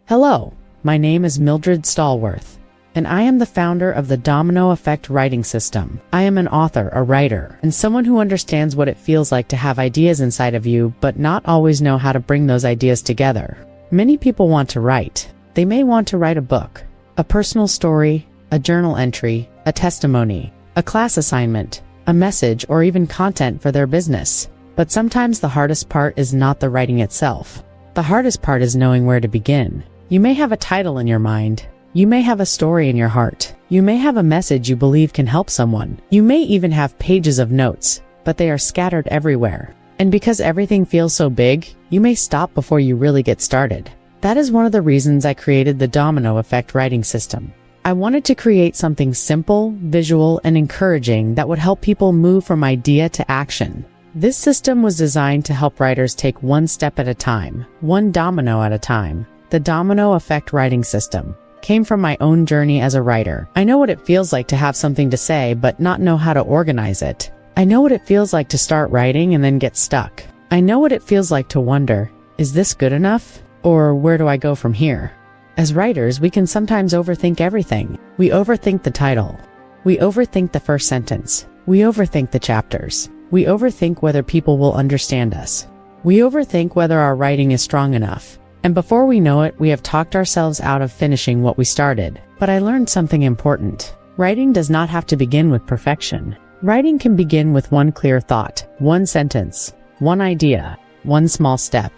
Hello, my name is Mildred Stallworth, and I am the founder of the Domino Effect Writing System. I am an author, a writer, and someone who understands what it feels like to have ideas inside of you but not always know how to bring those ideas together. Many people want to write. They may want to write a book, a personal story, a journal entry, a testimony, a class assignment, a message, or even content for their business. But sometimes the hardest part is not the writing itself. The hardest part is knowing where to begin. You may have a title in your mind. You may have a story in your heart. You may have a message you believe can help someone. You may even have pages of notes, but they are scattered everywhere. And because everything feels so big, you may stop before you really get started. That is one of the reasons I created the Domino Effect Writing System. I wanted to create something simple, visual, and encouraging that would help people move from idea to action. This system was designed to help writers take one step at a time, one domino at a time. The Domino Effect Writing System came from my own journey as a writer. I know what it feels like to have something to say but not know how to organize it. I know what it feels like to start writing and then get stuck. I know what it feels like to wonder, is this good enough? Or where do I go from here? As writers, we can sometimes overthink everything. We overthink the title. We overthink the first sentence. We overthink the chapters. We overthink whether people will understand us. We overthink whether our writing is strong enough. And before we know it, we have talked ourselves out of finishing what we started. But I learned something important. Writing does not have to begin with perfection. Writing can begin with one clear thought, one sentence, one idea, one small step.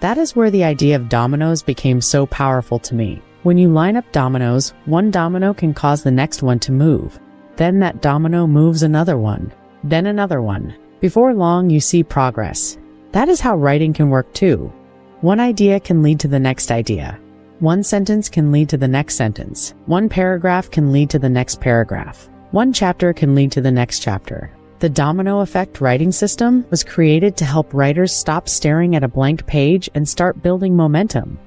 That is where the idea of dominoes became so powerful to me. When you line up dominoes, one domino can cause the next one to move. Then that domino moves another one, then another one. Before long, you see progress. That is how writing can work too. One idea can lead to the next idea. One sentence can lead to the next sentence. One paragraph can lead to the next paragraph. One chapter can lead to the next chapter. The Domino Effect Writing System was created to help writers stop staring at a blank page and start building momentum.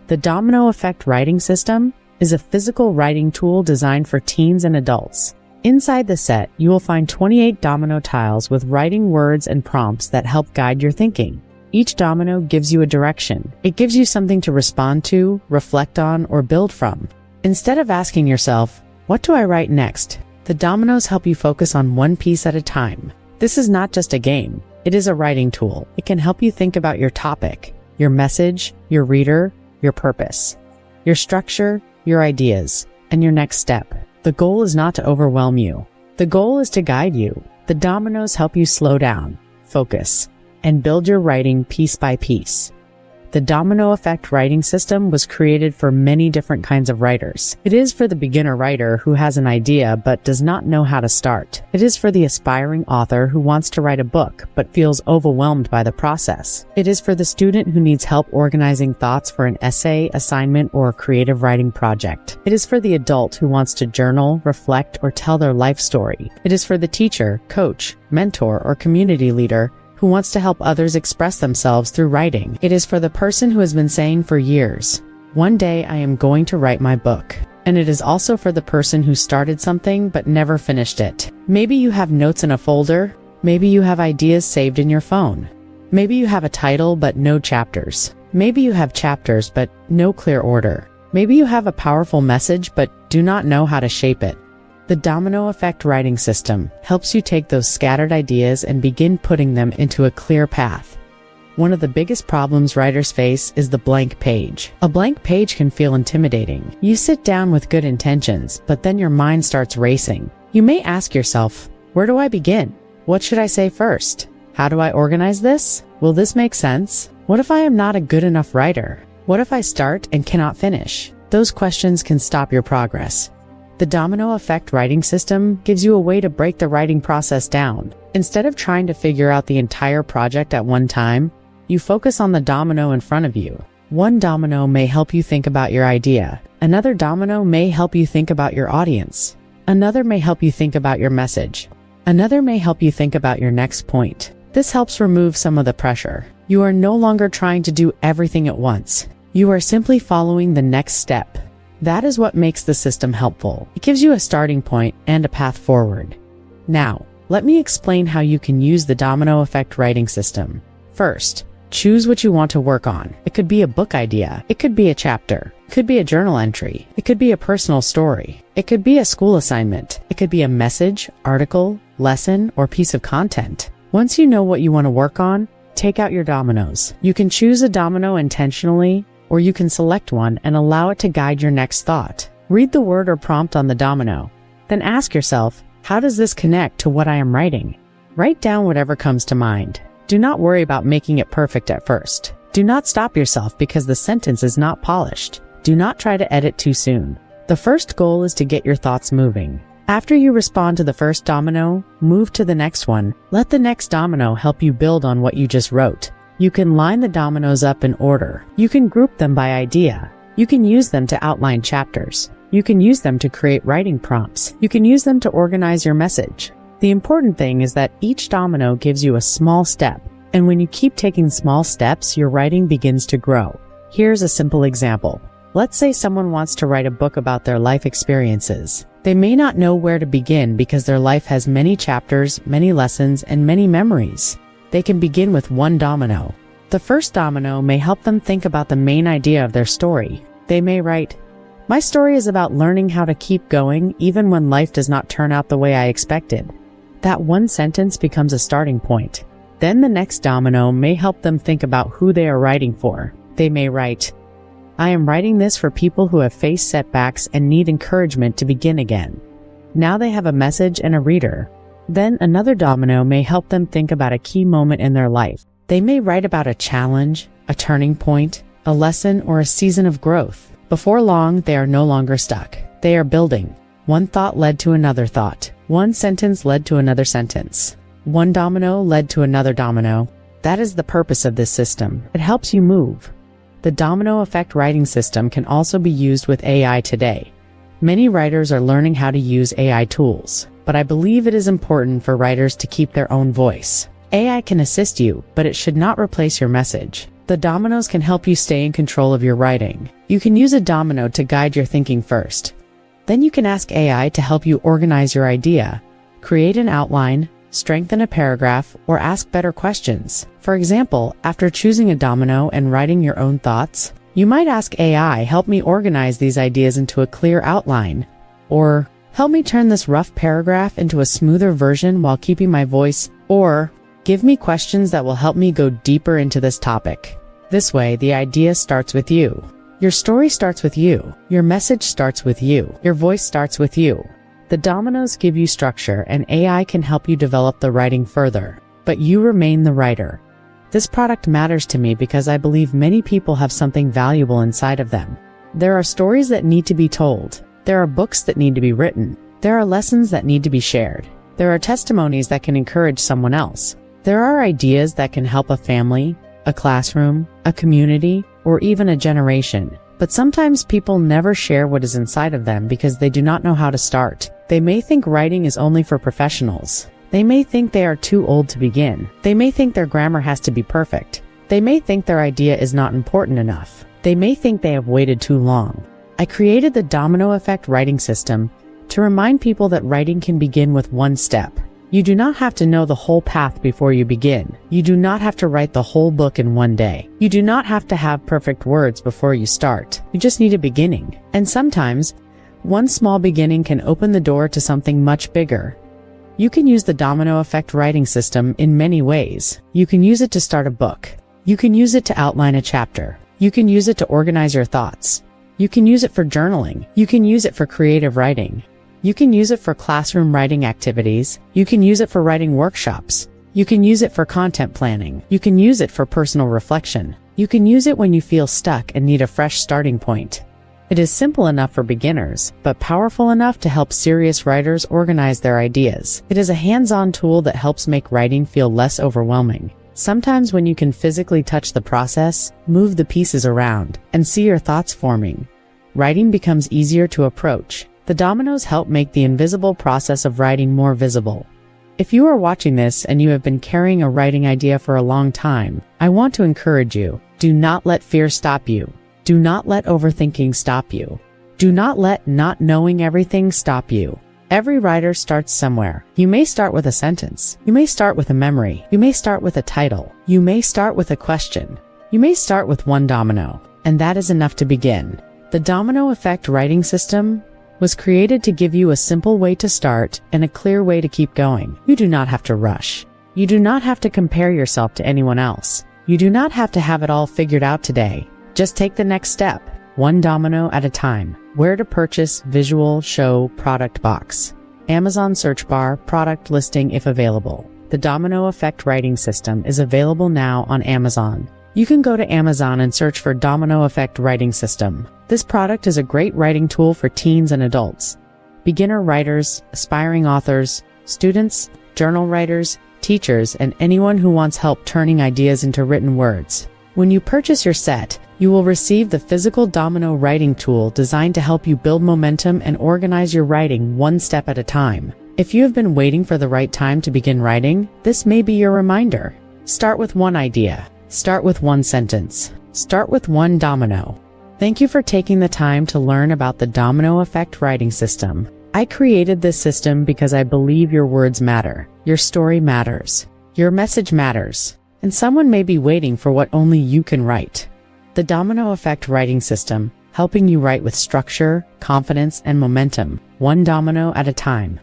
The Domino Effect Writing System is a physical writing tool designed for teens and adults. Inside the set, you will find 28 domino tiles with writing words and prompts that help guide your thinking. Each domino gives you a direction. It gives you something to respond to, reflect on, or build from. Instead of asking yourself, what do I write next? The dominoes help you focus on one piece at a time. This is not just a game. It is a writing tool. It can help you think about your topic, your message, your reader, your purpose, your structure, your ideas, and your next step. The goal is not to overwhelm you. The goal is to guide you. The dominoes help you slow down, focus, and build your writing piece by piece. The Domino Effect Writing System was created for many different kinds of writers. It is for the beginner writer who has an idea but does not know how to start. It is for the aspiring author who wants to write a book but feels overwhelmed by the process. It is for the student who needs help organizing thoughts for an essay, assignment, or a creative writing project. It is for the adult who wants to journal, reflect, or tell their life story. It is for the teacher, coach, mentor, or community leader who wants to help others express themselves through writing. It is for the person who has been saying for years, one day I am going to write my book. And it is also for the person who started something but never finished it. Maybe you have notes in a folder. Maybe you have ideas saved in your phone. Maybe you have a title but no chapters. Maybe you have chapters but no clear order. Maybe you have a powerful message but do not know how to shape it. The Domino Effect Writing System helps you take those scattered ideas and begin putting them into a clear path. One of the biggest problems writers face is the blank page. A blank page can feel intimidating. You sit down with good intentions, but then your mind starts racing. You may ask yourself, where do I begin? What should I say first? How do I organize this? Will this make sense? What if I am not a good enough writer? What if I start and cannot finish? Those questions can stop your progress. The Domino Effect Writing System gives you a way to break the writing process down. Instead of trying to figure out the entire project at one time, you focus on the domino in front of you. One domino may help you think about your idea. Another domino may help you think about your audience. Another may help you think about your message. Another may help you think about your next point. This helps remove some of the pressure. You are no longer trying to do everything at once. You are simply following the next step. That is what makes the system helpful. It gives you a starting point and a path forward. Now, let me explain how you can use the Domino Effect Writing System. First, Choose what you want to work on. It could be a book idea. It could be a chapter. It could be a journal entry. It could be a personal story. It could be a school assignment. It could be a message, article, lesson, or piece of content. Once you know what you want to work on, take out your dominoes. You can choose a domino intentionally, or you can select one and allow it to guide your next thought. Read the word or prompt on the domino. Then ask yourself, how does this connect to what I am writing? Write down whatever comes to mind. Do not worry about making it perfect at first. Do not stop yourself because the sentence is not polished. Do not try to edit too soon. The first goal is to get your thoughts moving. After you respond to the first domino, move to the next one. Let the next domino help you build on what you just wrote. You can line the dominoes up in order. You can group them by idea. You can use them to outline chapters. You can use them to create writing prompts. You can use them to organize your message. The important thing is that each domino gives you a small step, and when you keep taking small steps, your writing begins to grow. Here's a simple example. Let's say someone wants to write a book about their life experiences. They may not know where to begin because their life has many chapters, many lessons, and many memories. They can begin with one domino. The first domino may help them think about the main idea of their story. They may write, "My story is about learning how to keep going even when life does not turn out the way I expected." That one sentence becomes a starting point. Then the next domino may help them think about who they are writing for. They may write, "I am writing this for people who have faced setbacks and need encouragement to begin again." Now they have a message and a reader. Then another domino may help them think about a key moment in their life. They may write about a challenge, a turning point, a lesson, or a season of growth. Before long, they are no longer stuck. They are building. One thought led to another thought. One sentence led to another sentence. One domino led to another domino. That is the purpose of this system. It helps you move. The Domino Effect Writing System can also be used with AI today. Many writers are learning how to use AI tools, but I believe it is important for writers to keep their own voice. AI can assist you, but it should not replace your message. The dominoes can help you stay in control of your writing. You can use a domino to guide your thinking first. Then you can ask AI to help you organize your idea, create an outline, strengthen a paragraph, or ask better questions. For example, after choosing a domino and writing your own thoughts, you might ask AI, "Help me organize these ideas into a clear outline," or "Help me turn this rough paragraph into a smoother version while keeping my voice," or "Give me questions that will help me go deeper into this topic." This way, the idea starts with you. Your story starts with you. Your message starts with you. Your voice starts with you. The dominoes give you structure, and AI can help you develop the writing further, but you remain the writer. This product matters to me because I believe many people have something valuable inside of them. There are stories that need to be told. There are books that need to be written. There are lessons that need to be shared. There are testimonies that can encourage someone else. There are ideas that can help a family, a classroom, a community, or even a generation. But sometimes people never share what is inside of them because they do not know how to start. They may think writing is only for professionals. They may think they are too old to begin. They may think their grammar has to be perfect. They may think their idea is not important enough. They may think they have waited too long. I created the Domino Effect Writing System to remind people that writing can begin with one step. You do not have to know the whole path before you begin. You do not have to write the whole book in one day. You do not have to have perfect words before you start. You just need a beginning. And sometimes, one small beginning can open the door to something much bigger. You can use the Domino Effect Writing System in many ways. You can use it to start a book. You can use it to outline a chapter. You can use it to organize your thoughts. You can use it for journaling. You can use it for creative writing. You can use it for classroom writing activities. You can use it for writing workshops. You can use it for content planning. You can use it for personal reflection. You can use it when you feel stuck and need a fresh starting point. It is simple enough for beginners, but powerful enough to help serious writers organize their ideas. It is a hands-on tool that helps make writing feel less overwhelming. Sometimes when you can physically touch the process, move the pieces around, and see your thoughts forming, writing becomes easier to approach. The dominoes help make the invisible process of writing more visible. If you are watching this and you have been carrying a writing idea for a long time, I want to encourage you. Do not let fear stop you. Do not let overthinking stop you. Do not let not knowing everything stop you. Every writer starts somewhere. You may start with a sentence. You may start with a memory. You may start with a title. You may start with a question. You may start with one domino. And that is enough to begin. The Domino Effect Writing System was created to give you a simple way to start and a clear way to keep going. You do not have to rush. You do not have to compare yourself to anyone else. You do not have to have it all figured out today. Just take the next step, one domino at a time. Where to purchase, visual, show, product box. Amazon search bar, product listing if available. The Domino Effect Writing System is available now on Amazon. You can go to Amazon and search for Domino Effect Writing System. This product is a great writing tool for teens and adults, beginner writers, aspiring authors, students, journal writers, teachers, and anyone who wants help turning ideas into written words. When you purchase your set, you will receive the physical domino writing tool designed to help you build momentum and organize your writing one step at a time. If you have been waiting for the right time to begin writing, this may be your reminder. Start with one idea. Start with one sentence. Start with one domino. Thank you for taking the time to learn about the Domino Effect Writing System. I created this system because I believe your words matter. Your story matters. Your message matters. And someone may be waiting for what only you can write. The Domino Effect Writing System, helping you write with structure, confidence, and momentum, one domino at a time.